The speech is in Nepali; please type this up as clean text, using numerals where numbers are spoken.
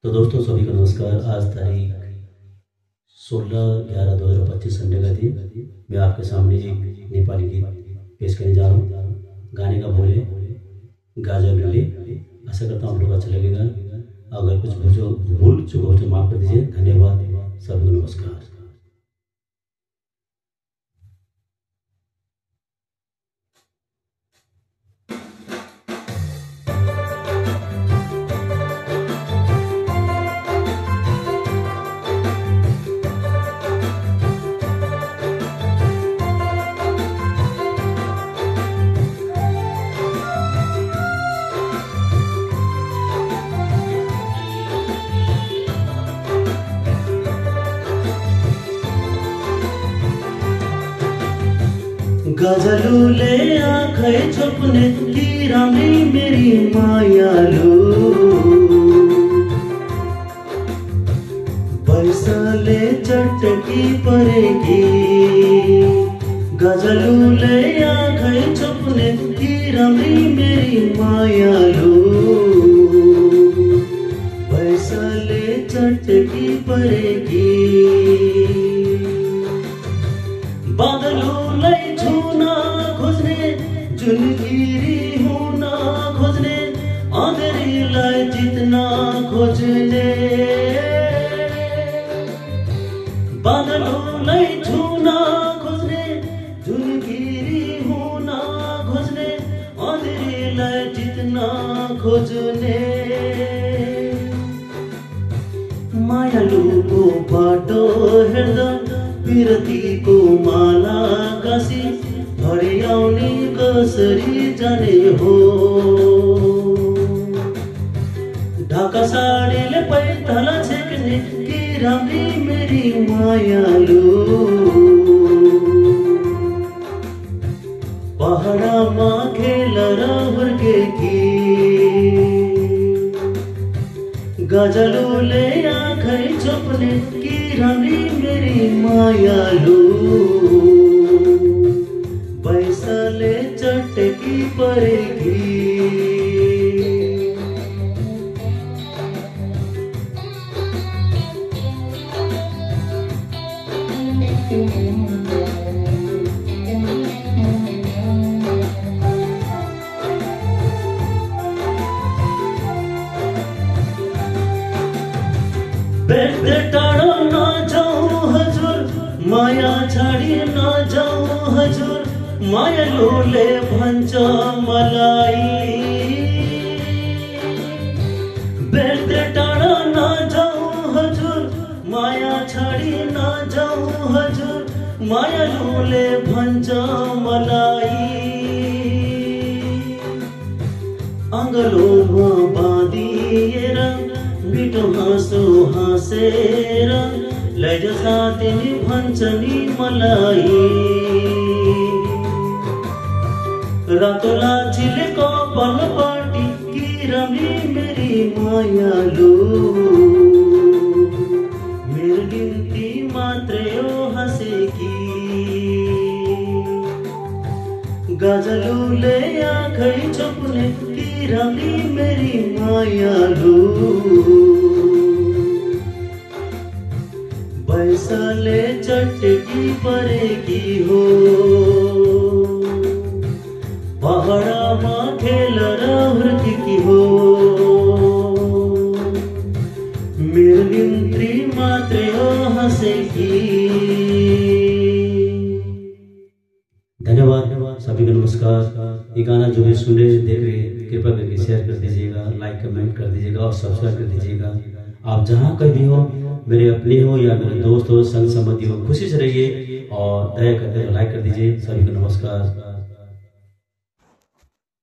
तो दोस्तों सभी को नमस्कार। आज तारीख 16/11/2025 संडे का दिन मैं आपके सामने एक नेपाली गीत पेश करने जा रहा हूँ। गाने का बोल है गाजर गले। आशा करता हूँ आप लोग अच्छा लगेगा। अगर कुछ भूल चुका हो तो माफ कर दीजिए। धन्यवाद, सभी को नमस्कार। गजलूले आँखै छोप्ने कि राम्री मेरी मायालु, पैसाले चटकी परेकी। गजलूले आँखै छोप्ने कि राम्री मेरी मायालु, पैसाले चटकी परेकी। बादलुलाई छुन खोज्ने जुन गिरी हुन खोज्ने, अँधेरीलाई जित्न खोज्ने। बादलुलाई छुन खोज्ने जुन गिरी हुन खोज्ने, अँधेरीलाई जित्न खोज्ने। मायालुको बाटो हेर्दा विरतीको माला गाँसी भरे आउने कसरी जाने हो। ढाका साडीले पैताला छेक्ने कि राम्री मेरी मायालु, पहाडमा खेलेर हुर्केकी। गजलुले आँखै छोप्ने कि राम्री मेरी मायालु, पैसाले चटकी परेकी। भेट्दै टाढो नजाऊ हजुर, माया छाडी नजाऊ हजुर, मायालुले भन्छ मलाई। भेट्दै टाढो नजाऊ हजुर, माया छाडी नजाऊ हजुर, मायालुले भन्छ मलाई। अङ्गलोमा बाँधिएर मिठो हाँसो हाँसेर लैजा साथी भन्छ नि मलाई। रातो लाछीले कपाल पाटी कि राम्री मेरी मायालु, मेरो निम्ति मात्रै हो हाँसेकी। गजलुले आँखै छोप्ने कि राम्री मेरी मायालु, पैसाले चटकी परेकी हो। पहाडमा खेलेर हुर्केकी हो, मेरो निम्ति मात्रै हो हाँसेकी। धन्यवाद, सभी को नमस्कार। ये गाना जो भी सुन रहे देख रहे कृपया करके शेयर कर दीजिएगा, लाइक कमेंट कर दीजिएगा और सब्सक्राइब कर दीजिएगा। आप जहाँ कहीं भी हो, मेरे अपने हो या मेरे दोस्त हो, संग संबंधी हो, खुशी से रहिए और दया करके लाइक कर दीजिए। सभी को नमस्कार।